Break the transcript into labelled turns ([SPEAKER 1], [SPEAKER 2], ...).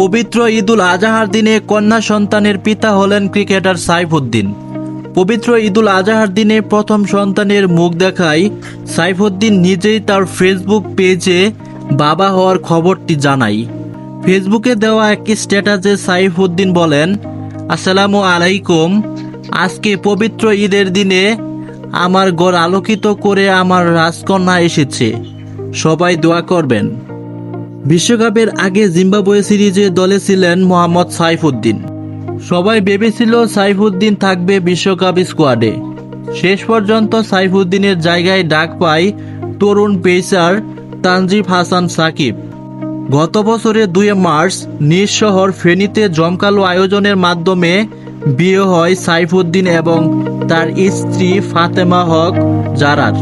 [SPEAKER 1] পবিত্র ঈদুল আজহার দিনে কন্যা সন্তানের পিতা হলেন ক্রিকেটার সাইফুদ্দিন। পবিত্র ঈদুল আজহার দিনে প্রথম সন্তানের মুখ দেখায় সাইফুদ্দিন নিজেই তার ফেসবুক পেজে বাবা হওয়ার খবরটি জানায়। ফেসবুকে দেওয়া একটি স্ট্যাটাসে সাইফুদ্দিন বলেন, আসসালামু আলাইকুম। আজকে পবিত্র ঈদের দিনে আমার ঘর আলোকিত করে আমার রাজকন্যা এসেছে, সবাই দোয়া করবেন। বিশ্বকাপের আগে জিম্বাবুয়ে সিরিজে দলে ছিলেন মোহাম্মদ সাইফুদ্দিন। সবাই ভেবেছিল সাইফুদ্দিন থাকবে বিশ্বকাপ স্কোয়াডে। শেষ পর্যন্ত সাইফুদ্দিনের জায়গায় ডাক পায় তরুণ পেসার তানজিব হাসান সাকিব। গত বছরের 2 মার্চ নিজ শহর ফেনীতে জমকালো আয়োজনের মাধ্যমে বিয়ে হয় সাইফুদ্দিন এবং তার স্ত্রী ফাতেমা হক জারার।